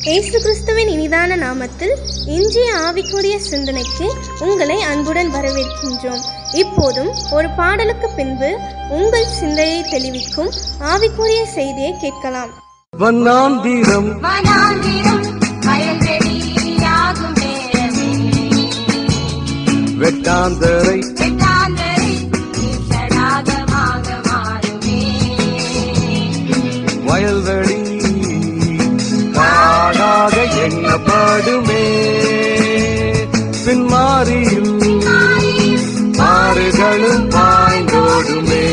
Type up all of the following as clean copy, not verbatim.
இயேசு கிறிஸ்துவின் இனிதான நாமத்தில் இன்றைய ஆவிக்குரிய சிந்தனைக்கு உங்களை அன்புடன் வரவேற்கின்றோம். இப்போதும் ஒரு பாடலுக்கு பின்பு உங்கள் சிந்தையை தெளிவிக்கும் ஆவிக்குரிய செய்தியை கேட்கலாம். வண்ணாந்திரம் வெட்டாந்தரை வயல்வெளி காடாக எண்ணப்படுமே. பின்மாரியில் ஆறுகளும் பாய்ந்தோடுமே.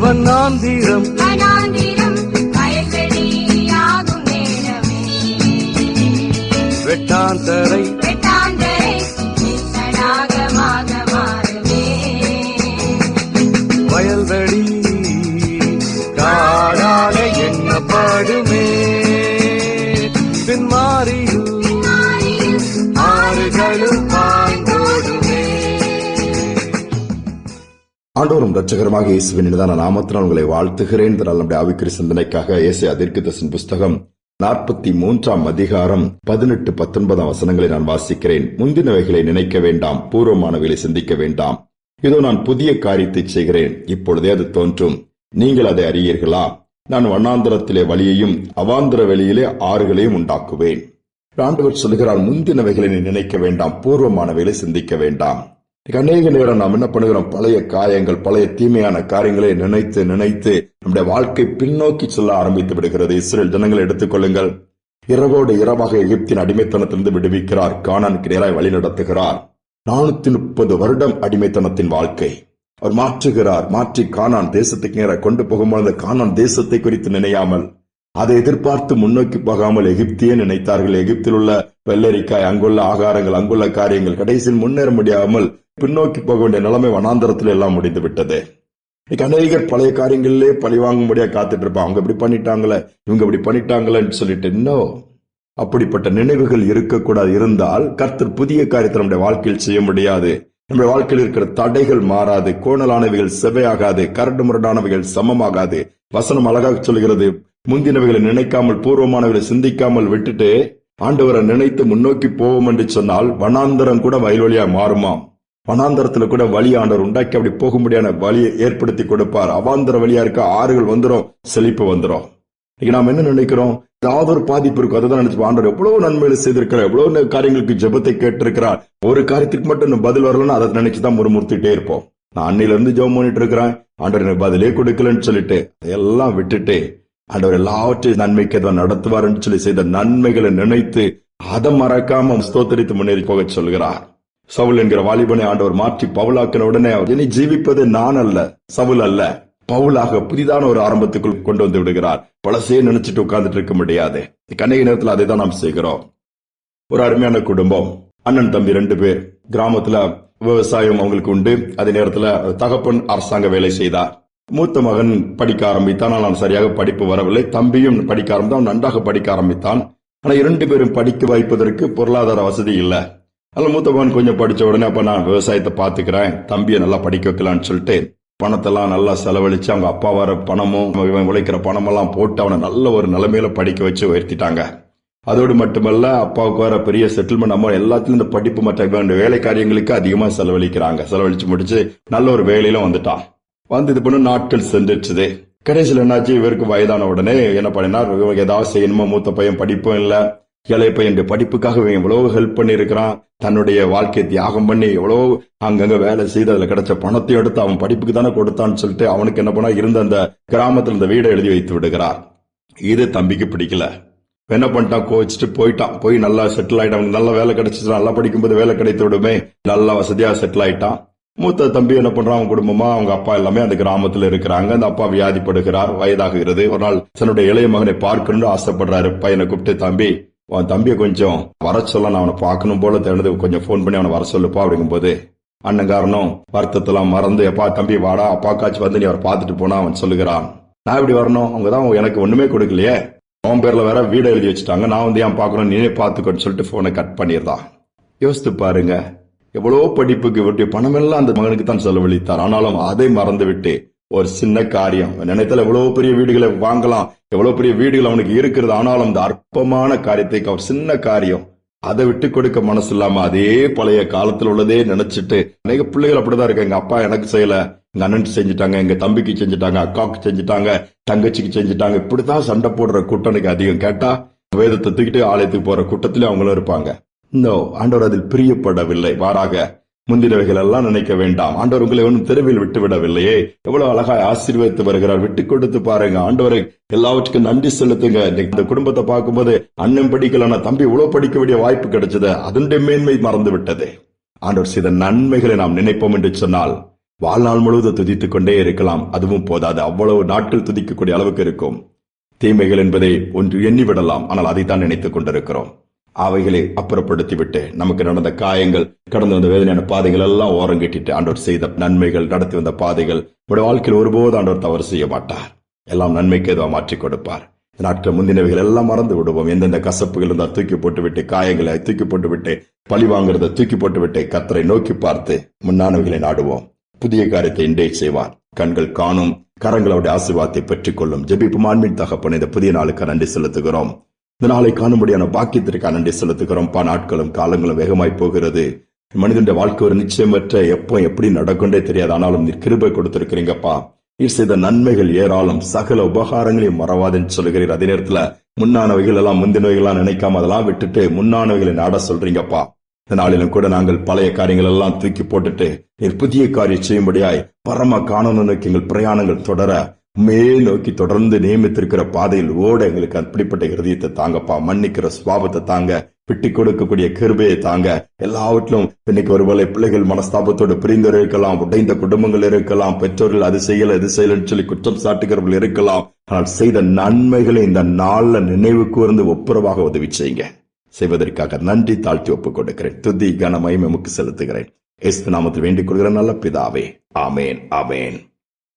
வண்ணாந்திரம் வெட்டாந்தரை வயல்வெளி காடாக எண்ணப்படுமே. பின்மாரியில் ஆறுகளும் பாய்ந்தோடுமே. ஆண்டவரும் இரட்சகருமாக இயேசுவின் இனிதான நாமத்தினால் உங்களை வாழ்த்துகிறேன். நம்முடைய ஆவிக்குரிய சிந்தனைக்காக ஏசாயா தீர்க்கதரிசியின் புஸ்தகம் 43ஆம் அதிகாரம் 18-19 வசனங்களை நான் வாசிக்கிறேன். முந்தினவைகளை நினைக்க வேண்டாம், பூர்வமானவைகளை சிந்திக்க வேண்டாம். இதோ நான் புதிய காரியத்தை செய்கிறேன், இப்பொழுதே அது தோன்றும், நீங்கள் அதை அறியீர்களா? நான் வண்ணாந்தரத்திலே வழியையும் அவாந்தர வெளியிலே ஆறுகளையும் உண்டாக்குவேன். ஆண்டவர் சொல்கிறார், முந்தினவைகளை நினைக்க வேண்டாம், பூர்வமானவைகளை சிந்திக்க வேண்டாம். அநேக நேரம் நாம் என்ன பண்ணுகிறோம்? பழைய காயங்கள், பழைய தீமையான காரியங்களை நினைத்து நினைத்து நம்முடைய வாழ்க்கை பின்னோக்கி செல்ல ஆரம்பித்து விடுகிறது. இஸ்ரேல் ஜனங்களை எடுத்துக்கொள்ளுங்கள். இரவோடு இரவாக எகிப்தின் அடிமைத்தனத்திலிருந்து விடுவிக்கிறார், கானானுக்கு நேராய் வழி நடத்துகிறார். 430 வருடம் அடிமைத்தனத்தின் வாழ்க்கை அவர் மாற்றுகிறார். மாற்றி கானான் தேசத்துக்கு நேராக கொண்டு போகும்போது கானான் தேசத்தை குறித்து நினையாமல், அதை எதிர்பார்த்து முன்னோக்கி போகாமல் எகிப்தியே நினைத்தார்கள். எகிப்தில் உள்ள வெள்ளரிக்காய், அங்குள்ள ஆகாரங்கள், அங்குள்ள காரியங்கள், கடைசியில் முன்னேற முடியாமல் பின்னோக்கி போக வேண்டிய நிலைமை வனாந்தரத்தில் எல்லாம் முடிந்து விட்டது. அநேகர் பழைய காரியங்களிலே பழி வாங்கும்படியா காத்துட்டு இருப்பாங்க. அவங்க இப்படி பண்ணிட்டாங்களே, இவங்க இப்படி பண்ணிட்டாங்களேன்னு சொல்லிட்டு இன்னும் அப்படிப்பட்ட நினைவுகள் இருக்கக்கூடாது. இருந்தால் கர்த்தர் புதிய காரியத்தை நம்முடைய வாழ்க்கையில் செய்ய முடியாது. நம்முடைய வாழ்க்கையில் இருக்கிற தடைகள் மாறாது, கோணலானவைகள் செவையாகாது, கரடு முரடானவைகள் சமமாகாது. வசனம் அழகாக சொல்கிறது, முந்தினவைகளை நினைக்காமல் பூர்வமானவைகளை சிந்திக்காமல் விட்டுட்டு ஆண்டவரை நினைத்து முன்னோக்கி போவோம் என்று சொன்னால் வனாந்தரம் கூட வயல்வெளியா மாறுமாம். வனாந்தரத்துல கூட வழி ஆண்டவர் உண்டாக்கி அப்படி போக முடியாத வழியை ஏற்படுத்தி கொடுப்பார். அவாந்தர வழியா இருக்க ஆறுகள் வந்துடும், செழிப்பு வந்துடும். இன்னைக்கு நாம் என்ன நினைக்கிறோம்? ஏதாவது ஒரு பாதிப்பு இருக்கும், அதை தான் நினைச்சு ஆண்டவர் எவ்வளவு நன்மைகளை செய்திருக்கிறார், எவ்வளவு காரியங்களுக்கு ஜெபத்தை கேட்டிருக்கிறார். ஒரு காரியத்துக்கு மட்டும் பதில் வரலன்னா அதை நினைச்சுதான் முறுமுறுத்திட்டே இருப்போம். நான் அன்னையில இருந்து ஜெபம் பண்ணிட்டு இருக்கிறேன், ஆண்டவர் எனக்கு பதிலே கொடுக்கலன்னு சொல்லிட்டு அதையெல்லாம் விட்டுட்டு ஆண்டவர் எல்லாவற்றையும் நன்மைக்கு எதாவது நடத்துவார்ன்னு சொல்லி செய்த நன்மைகளை நினைத்து அதை மறக்காம ஸ்தோத்திரித்து முன்னேறி போக சொல்கிறார். சவுல் என்கிற வாலிபனை ஆண்டவர் மாற்றி பவுலாக்கின உடனே இனி ஜீவிப்பது நான் அல்ல, சவுல் அல்ல, பவுலாக புதிதான ஒரு ஆரம்பத்துக்குள் கொண்டு வந்து விடுகிறார். பழசே நினைச்சிட்டு உட்கார்ந்துட்டு இருக்க முடியாது. கண்ணகி நேரத்தில் அதை தான் நாம் செய்கிறோம். ஒரு அருமையான குடும்பம், அண்ணன் தம்பி 2 பேர். கிராமத்துல விவசாயம் அவங்களுக்கு உண்டு. அதே நேரத்துல தகப்பன் அரசாங்க வேலை செய்தார். மூத்த மகன் படிக்க ஆரம்பித்தான், ஆனால் சரியாக படிப்பு வரவில்லை. தம்பியும் படிக்க ஆரம்பித்தான், நன்றாக படிக்க ஆரம்பித்தான். ஆனா 2 பேரும் படிக்க வைப்பதற்கு பொருளாதார வசதி இல்லை. அதனால மூத்த மகன் கொஞ்சம் படிச்ச உடனே அப்ப நான் விவசாயத்தை பாத்துக்கிறேன், தம்பியை நல்லா படிக்க வைக்கலான்னு சொல்லிட்டு பணத்தெல்லாம் நல்லா செலவழிச்சு அவங்க அப்பா வர பணமும் இவன் உழைக்கிற பணமெல்லாம் போட்டு அவனை நல்ல ஒரு நிலைமையில படிக்க வச்சு உயர்த்திட்டாங்க. அதோடு மட்டுமல்ல, அப்பாவுக்கு வர பெரிய செட்டில்மெண்ட் அம்மா எல்லாத்திலும் இந்த படிப்பு மற்ற வேலை காரியங்களுக்கு அதிகமா செலவழிக்கிறாங்க. செலவழிச்சு முடிச்சு நல்ல ஒரு வேலையில வந்துட்டான். வந்து இது பண்ண நாட்கள் சென்றுச்சுது. கடைசியில் என்னாச்சு, இவருக்கு வயதான உடனே என்ன பண்ணினார், ஏதாவது செய்யணுமா? மூத்த பையன் படிப்பும் இல்ல, இளைய பையன் படிப்புக்காக எவ்வளவு ஹெல்ப் பண்ணி இருக்கிறான், தன்னுடைய வாழ்க்கையை தியாகம் பண்ணி எவ்வளவு அங்கங்க வேலை செய்து அதுல கிடைச்ச பணத்தை எடுத்து அவன் படிப்புக்கு தானே கொடுத்தான்னு சொல்லிட்டு அவனுக்கு என்ன பண்ணா, இருந்த அந்த கிராமத்துல இந்த வீடை எழுதி வைத்து விடுகிறார். இது தம்பிக்கு பிடிக்கல. என்ன பண்ணிட்டான், கோச்சிட்டு போயிட்டான். போய் நல்லா செட்டில் ஆயிட்டான். அவனுக்கு நல்ல வேலை கிடைச்சிச்சு, நல்லா படிக்கும்போது வேலை கிடைத்து விடுமே, நல்லா வசதியா செட்டில் ஆயிட்டான். மூத்த தம்பி என்ன பண்றான், அவங்க குடும்பமா அவங்க அப்பா எல்லாமே அந்த கிராமத்துல இருக்கிறாங்க. அந்த அப்பா வியாதிப்படுகிறார், வயதாகிறது. ஒரு நாள் தன்னுடைய இளைய மகனை பார்க்கணும்னு ஆசைப்படுறாரு. பையனை கூப்பிட்டு, தம்பி உன் தம்பியை கொஞ்சம் வர சொல்ல, நான் அவனை பார்க்கணும் போல தேடுது, கொஞ்சம் போன் பண்ணி அவனை வர சொல்லுப்பா அப்படிங்கும் போது அண்ணங்காரனும் வருத்தத்தெல்லாம் மறந்து, எப்பா தம்பி வாடா, அப்பாக்காச்சும் வந்து நீ அவரை பார்த்துட்டு போனா அவன் சொல்லுகிறான், நான் எப்படி வரணும், அவங்கதான் எனக்கு ஒண்ணுமே கொடுக்கலையே, அவன் பேர்ல வேற வீடு எழுதி வச்சுட்டாங்க, நான் வந்து ஏன் பாக்கணும், நீனே பாத்துக்கோன்னு சொல்லிட்டு போனை கட் பண்ணிருந்தான். யோசித்து பாருங்க, எவ்வளவு படிப்புக்கு இவருடைய பணமெல்லாம் அந்த மகனுக்கு தான் செலவழித்தார். ஆனாலும் அதை மறந்து விட்டு ஒரு சின்ன காரியம் நினைத்தால் எவ்வளவு பெரிய வீடுகளை வாங்கலாம், எவ்வளவு பெரிய வீடுகள் அவனுக்கு இருக்கிறது, ஆனாலும் அந்த அற்பமான காரியத்தை, அவர் சின்ன காரியம், அதை விட்டு கொடுக்க மனசு இல்லாம அதே பழைய காலத்துல உள்ளதே நினைச்சிட்டு, அநேக பிள்ளைகள் அப்படிதான் இருக்கு. எங்க அப்பா எனக்கு செய்யல, எங்க அண்ணனுக்கு செஞ்சுட்டாங்க, எங்க தம்பிக்கு செஞ்சுட்டாங்க, அக்காவுக்கு செஞ்சுட்டாங்க, தங்கச்சிக்கு செஞ்சுட்டாங்க, இப்படித்தான் சண்டை போடுற கூட்டனுக்கு அதிகம். கேட்டா வேதத்தை தூக்கிட்டு ஆலயத்துக்கு போற கூட்டத்திலே அவங்களும் இருப்பாங்க. ஆண்டவர் அதில் பிரியப்படவில்லை. மாறாக முந்தினவைகள் எல்லாம் நினைக்க வேண்டாம். ஆண்டவர் உங்களை ஒன்றும் தெருவில் விட்டு விடவில்லையே, எவ்வளவு அழகாய் ஆசீர்வதித்து வருகிறார். விட்டு கொடுத்து பாருங்க. ஆண்டவரை எல்லாவற்றுக்கும் நன்றி செலுத்துங்க. இந்த குடும்பத்தை பார்க்கும்போது அண்ணன் படிக்கலன்னா தம்பி இவ்வளவு படிக்க வேண்டிய வாய்ப்பு கிடைச்சது, அதனுடைய மேன்மை மறந்து விட்டது. ஆண்டவர் செய்த நன்மைகளை நாம் நினைப்போம் என்று சொன்னால் வாழ்நாள் முழுவதும் துதித்துக் கொண்டே இருக்கலாம். அதுவும் போதாது, அவ்வளவு நாட்கள் துதிக்கக்கூடிய அளவுக்கு இருக்கும். தீமைகள் என்பதை ஒன்று எண்ணிவிடலாம், ஆனால் அதைத்தான் நினைத்துக் கொண்டிருக்கிறோம். அவைகளை அப்புறப்படுத்திவிட்டு நமக்கு நடந்த காயங்கள், கடந்து வந்த வேதனையான பாதைகள் எல்லாம் ஓரங்கட்டிட்டு ஆண்டவர் செய்த நன்மைகள், நடத்தி வந்த பாதைகள், உடைய வாழ்க்கையில் ஒருபோது ஆண்டவர் தவறு செய்ய மாட்டார். எல்லாம் நன்மைக்கு எதுவாக மாற்றிக் கொடுப்பார். நாட்கள் முந்தினவைகள் எல்லாம் மறந்து விடுவோம். எந்தெந்த கசப்புகள் இருந்தால் தூக்கி போட்டுவிட்டு, காயங்களை தூக்கி போட்டுவிட்டு, பழி வாங்குறதை தூக்கி போட்டுவிட்டு கர்த்தரை நோக்கி பார்த்து முன்னானவைகளை நாடுவோம். புதிய காரியத்தை இன்றே செய்வார். கண்கள் காணும், கரங்களுடைய ஆசீர்வாதத்தை பெற்றுக் கொள்ளும். ஜெபிப்பும் ஆன்மீன் தகப்பன், இந்த புதிய நாளுக்கு நன்றி செலுத்துகிறோம். இந்த நாளை காணும்படியான பாக்கியத்திற்கு நன்றி செலுத்துகிறோம். நாட்களும் காலங்களும் வேகமாய் போகிறது. மனிதனுடைய வாழ்க்கை ஒரு நிச்சயமற்ற, எப்போ எப்படி நடக்கொண்டே தெரியாது. ஆனாலும் நீர் கிருபை கொடுத்திருக்கிறீங்கப்பா. நீர் செய்த நன்மைகள் ஏராளம், சகல உபகாரங்களையும் மறவாதுன்னு சொல்லுகிறீர். அதே நேரத்துல முன்னானவைகள் எல்லாம் முந்தினவைகள் எல்லாம் நினைக்காம அதெல்லாம் விட்டுட்டு முன்னானவைகளை நாட சொல்றீங்கப்பா. இந்த நாளிலும் கூட நாங்கள் பழைய காரியங்கள் எல்லாம் தூக்கி போட்டுட்டு நீர் புதிய காரியம் செய்யும்படியாய் பரம காணனுக்கு எங்கள் பிரயாணங்கள் தொடர மேல் நோக்கி தொடர்ந்து நியமித்திருக்கிற பாதையில் ஓட எங்களுக்கு அப்படிப்பட்ட இருதயத்தை தாங்கப்பா. மன்னிக்கிற சுபாவத்தை தாங்க, விட்டு கொடுக்கக்கூடிய கிருபையை தாங்க. எல்லாவற்றிலும் இன்னைக்கு ஒருவேளை பிள்ளைகள் மனஸ்தாபத்தோடு பிரிந்து இருக்கலாம், உடைந்த குடும்பங்கள் இருக்கலாம், பெற்றோர்கள் அது செய்யல இது செய்யலன்னு சொல்லி குற்றம் சாட்டுகிறவர்கள் இருக்கலாம். ஆனால் செய்த நன்மைகளை இந்த நாள்ல நினைவு கூர்ந்து ஒப்புரவாக உதவி செய்யுங்க. செய்வதற்காக நன்றி தாழ்த்தி ஒப்புக் கொடுக்கிறேன். துதி கனமயம் எமக்கு செலுத்துகிறேன். இயேசு நாமத்தில் வேண்டிக் கொள்கிற நல்ல பிதாவே, ஆமேன், ஆமேன்.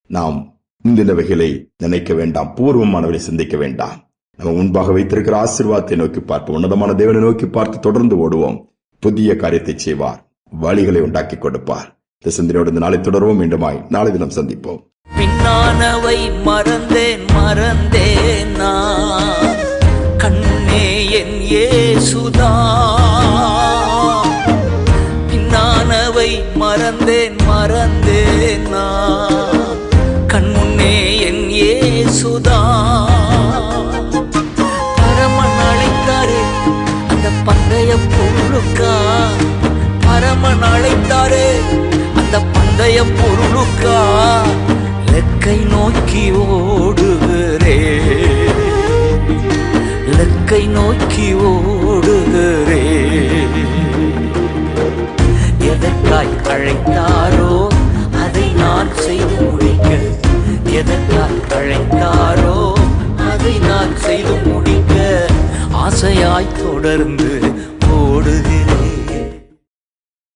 நாம் முந்தினவைகளை நினைக்க வேண்டாம், பூர்வமானவரை சிந்திக்க வேண்டாம். நம்ம முன்பாக வைத்திருக்கிற ஆசீர்வாதத்தை நோக்கி பார்ப்போம். உன்னதமான தேவனை நோக்கி பார்த்து தொடர்ந்து ஓடுவோம். புதிய காரியத்தை செய்வார், வழிகளை உண்டாக்கி கொடுப்பார். இந்த சிந்தனையோடு இந்த நாளை தொடர்வோம். மீண்டுமாய் நாளை தினம் சந்திப்போம். பின்னானவை மறந்தேன் நான், கண்ணே என் இயேசுதான். பின்னானவை மறந்தேன் நான், கண்முன்னே என் இயேசுதான். பரமன் அழைத்தாரே அந்த பந்தய பொருளுக்கா, பரமன் அழைத்தாரே அந்த பந்தய பொருளுக்கா, லெக்கை நோக்கி ஓடுகிறே, லெக்கை நோக்கி ஓடுகிறே. எதற்காய் அழைத்தாரோ அதை நான் செய்து முடிக்க, எதற்காய் அழைத்தாரோ அதை நான் செய்து முடிக்க, ஆசையாய் தொடர்ந்து ஓடுகிறேன்.